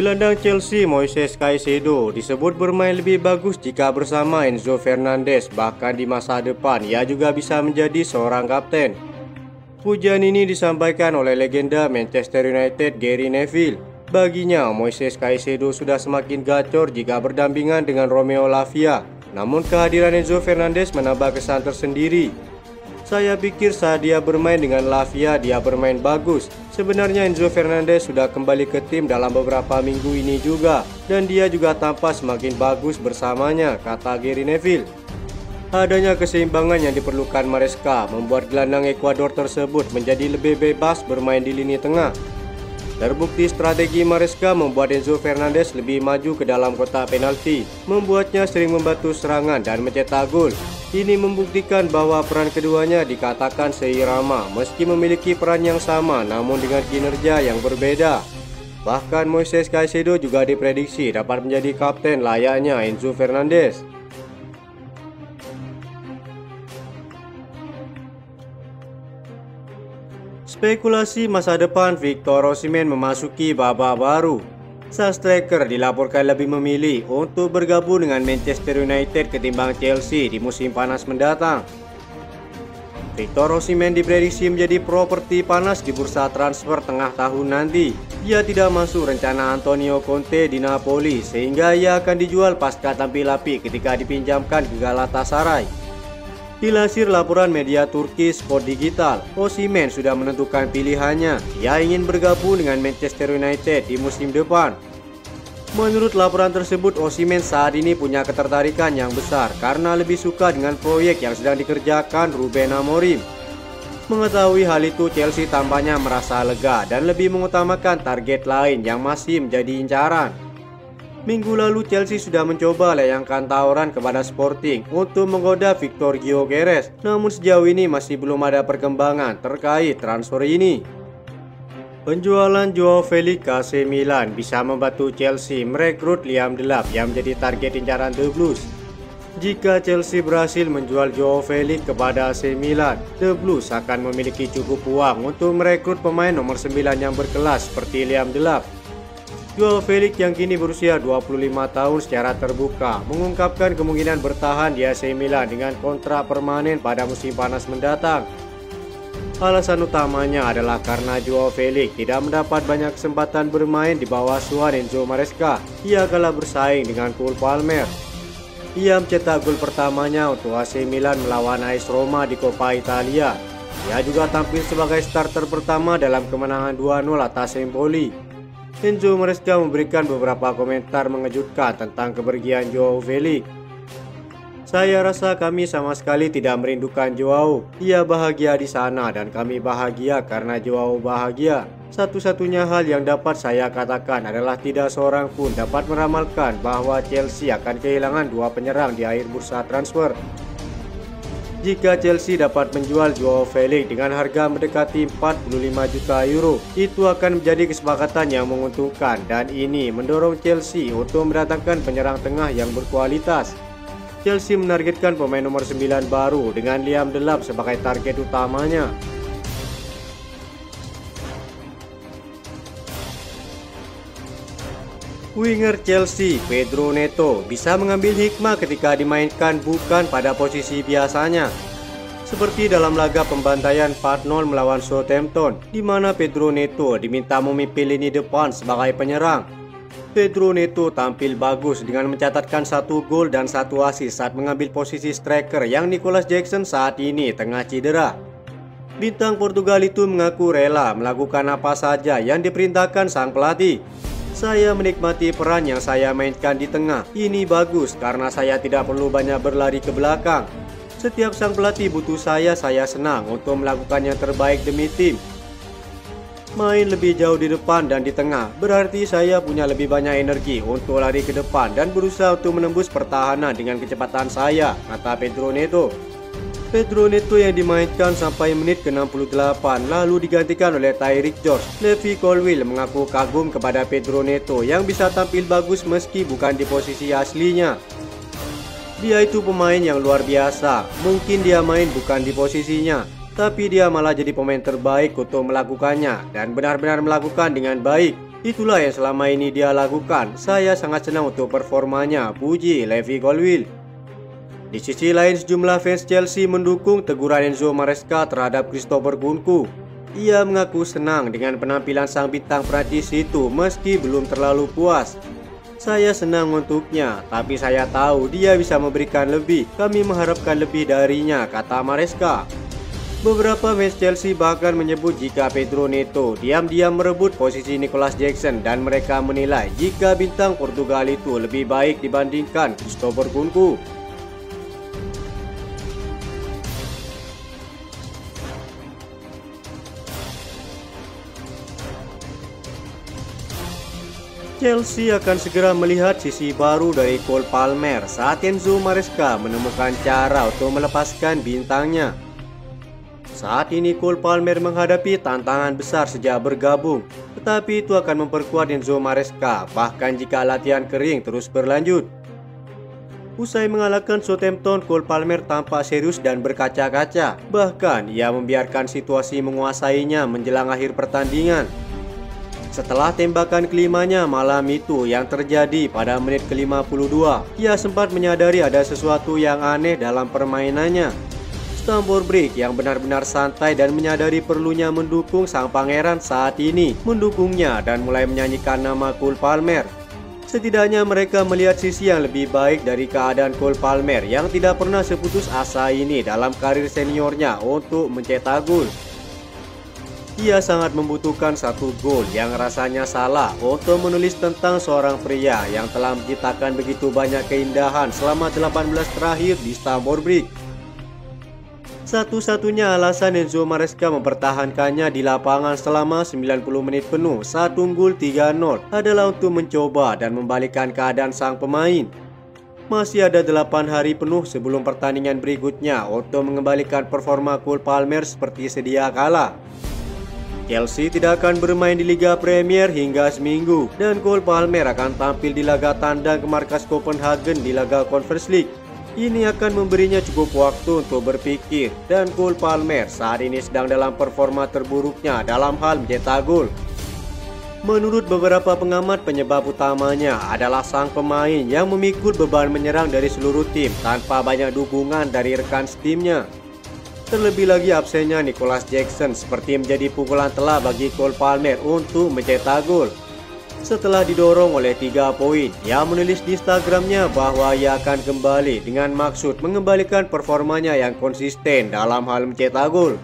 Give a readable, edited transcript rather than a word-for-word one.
Gelandang Chelsea Moises Caicedo disebut bermain lebih bagus jika bersama Enzo Fernandez, bahkan di masa depan ia juga bisa menjadi seorang kapten. Pujian ini disampaikan oleh legenda Manchester United Gary Neville. Baginya, Moises Caicedo sudah semakin gacor jika berdampingan dengan Romeo Lavia. Namun kehadiran Enzo Fernandez menambah kesan tersendiri. Saya pikir saat dia bermain dengan Lavia, dia bermain bagus. Sebenarnya Enzo Fernandez sudah kembali ke tim dalam beberapa minggu ini juga, dan dia juga tampak semakin bagus bersamanya, kata Gary Neville. Adanya keseimbangan yang diperlukan Maresca membuat gelandang Ekuador tersebut menjadi lebih bebas bermain di lini tengah. Terbukti strategi Maresca membuat Enzo Fernandez lebih maju ke dalam kotak penalti, membuatnya sering membantu serangan dan mencetak gol. Ini membuktikan bahwa peran keduanya dikatakan seirama meski memiliki peran yang sama namun dengan kinerja yang berbeda. Bahkan Moises Caicedo juga diprediksi dapat menjadi kapten layaknya Enzo Fernandez. Spekulasi masa depan Victor Osimhen memasuki babak baru. Sang striker dilaporkan lebih memilih untuk bergabung dengan Manchester United ketimbang Chelsea di musim panas mendatang. Victor Osimhen diprediksi menjadi properti panas di bursa transfer tengah tahun nanti. Ia tidak masuk rencana Antonio Conte di Napoli sehingga ia akan dijual pasca tampil apik ketika dipinjamkan ke Galatasaray. Dilansir laporan media Turki Sport Digital, Osimhen sudah menentukan pilihannya. Ia ingin bergabung dengan Manchester United di musim depan. Menurut laporan tersebut, Osimhen saat ini punya ketertarikan yang besar karena lebih suka dengan proyek yang sedang dikerjakan Ruben Amorim. Mengetahui hal itu, Chelsea tampaknya merasa lega dan lebih mengutamakan target lain yang masih menjadi incaran. Minggu lalu Chelsea sudah mencoba layangkan tawaran kepada Sporting untuk menggoda Victor Gyökeres, namun sejauh ini masih belum ada perkembangan terkait transfer ini. Penjualan Joao Felix ke AC Milan bisa membantu Chelsea merekrut Liam Delap yang menjadi target incaran The Blues. Jika Chelsea berhasil menjual Joao Felix kepada AC Milan, The Blues akan memiliki cukup uang untuk merekrut pemain nomor 9 yang berkelas seperti Liam Delap. Joao Felix yang kini berusia 25 tahun secara terbuka mengungkapkan kemungkinan bertahan di AC Milan dengan kontrak permanen pada musim panas mendatang. Alasan utamanya adalah karena Joao Felix tidak mendapat banyak kesempatan bermain di bawah asuhan Enzo Maresca. Ia kalah bersaing dengan Cole Palmer. Ia mencetak gol pertamanya untuk AC Milan melawan AS Roma di Coppa Italia. Ia juga tampil sebagai starter pertama dalam kemenangan 2-0 atas Empoli. Enzo Maresca memberikan beberapa komentar mengejutkan tentang kepergian Joao Felix. Saya rasa kami sama sekali tidak merindukan Joao. Ia bahagia di sana dan kami bahagia karena Joao bahagia. Satu-satunya hal yang dapat saya katakan adalah tidak seorang pun dapat meramalkan bahwa Chelsea akan kehilangan dua penyerang di akhir bursa transfer. Jika Chelsea dapat menjual Joao Felix dengan harga mendekati 45 juta euro, itu akan menjadi kesepakatan yang menguntungkan dan ini mendorong Chelsea untuk mendatangkan penyerang tengah yang berkualitas. Chelsea menargetkan pemain nomor 9 baru dengan Liam Delap sebagai target utamanya. Winger Chelsea, Pedro Neto, bisa mengambil hikmah ketika dimainkan bukan pada posisi biasanya. Seperti dalam laga pembantaian 4-0 melawan Southampton, di mana Pedro Neto diminta memimpin lini depan sebagai penyerang. Pedro Neto tampil bagus dengan mencatatkan 1 gol dan 1 assist saat mengambil posisi striker yang Nicholas Jackson saat ini tengah cedera. Bintang Portugal itu mengaku rela melakukan apa saja yang diperintahkan sang pelatih. Saya menikmati peran yang saya mainkan di tengah. Ini bagus karena saya tidak perlu banyak berlari ke belakang. Setiap sang pelatih butuh saya senang untuk melakukan yang terbaik demi tim. Main lebih jauh di depan dan di tengah berarti saya punya lebih banyak energi untuk lari ke depan dan berusaha untuk menembus pertahanan dengan kecepatan saya, kata Pedro Neto. Pedro Neto yang dimainkan sampai menit ke-68 lalu digantikan oleh Tyreek George. Levi Colwill mengaku kagum kepada Pedro Neto yang bisa tampil bagus meski bukan di posisi aslinya. Dia itu pemain yang luar biasa, mungkin dia main bukan di posisinya, tapi dia malah jadi pemain terbaik untuk melakukannya dan benar-benar melakukan dengan baik. Itulah yang selama ini dia lakukan. Saya sangat senang untuk performanya, puji Levi Colwill. Di sisi lain, sejumlah fans Chelsea mendukung teguran Enzo Maresca terhadap Christopher Nkunku. Ia mengaku senang dengan penampilan sang bintang Prancis itu meski belum terlalu puas. Saya senang untuknya, tapi saya tahu dia bisa memberikan lebih. Kami mengharapkan lebih darinya, kata Maresca. Beberapa fans Chelsea bahkan menyebut jika Pedro Neto diam-diam merebut posisi Nicolas Jackson dan mereka menilai jika bintang Portugal itu lebih baik dibandingkan Christopher Nkunku. Chelsea akan segera melihat sisi baru dari Cole Palmer saat Enzo Maresca menemukan cara untuk melepaskan bintangnya. Saat ini Cole Palmer menghadapi tantangan besar sejak bergabung, tetapi itu akan memperkuat Enzo Maresca bahkan jika latihan kering terus berlanjut. Usai mengalahkan Southampton, Cole Palmer tampak serius dan berkaca-kaca. Bahkan ia membiarkan situasi menguasainya menjelang akhir pertandingan. Setelah tembakan kelimanya malam itu yang terjadi pada menit ke-52, ia sempat menyadari ada sesuatu yang aneh dalam permainannya. Stamford Bridge yang benar-benar santai dan menyadari perlunya mendukung sang pangeran saat ini mendukungnya dan mulai menyanyikan nama Cole Palmer. Setidaknya mereka melihat sisi yang lebih baik dari keadaan Cole Palmer yang tidak pernah seputus asa ini dalam karir seniornya untuk mencetak gol. Ia sangat membutuhkan satu gol yang rasanya salah untuk menulis tentang seorang pria yang telah menciptakan begitu banyak keindahan selama 18 terakhir di Stamford Bridge. Satu-satunya alasan Enzo Maresca mempertahankannya di lapangan selama 90 menit penuh saat unggul 3-0 adalah untuk mencoba dan membalikkan keadaan sang pemain. Masih ada 8 hari penuh sebelum pertandingan berikutnya untuk mengembalikan performa Cole Palmer seperti sedia kala. Chelsea tidak akan bermain di Liga Premier hingga seminggu dan Cole Palmer akan tampil di laga tandang ke markas Copenhagen di laga Conference League. Ini akan memberinya cukup waktu untuk berpikir dan Cole Palmer saat ini sedang dalam performa terburuknya dalam hal mencetak gol. Menurut beberapa pengamat, penyebab utamanya adalah sang pemain yang memikul beban menyerang dari seluruh tim tanpa banyak dukungan dari rekan setimnya. Terlebih lagi absennya Nicolas Jackson seperti menjadi pukulan telak bagi Cole Palmer untuk mencetak gol. Setelah didorong oleh 3 poin, ia menulis di Instagramnya bahwa ia akan kembali dengan maksud mengembalikan performanya yang konsisten dalam hal mencetak gol.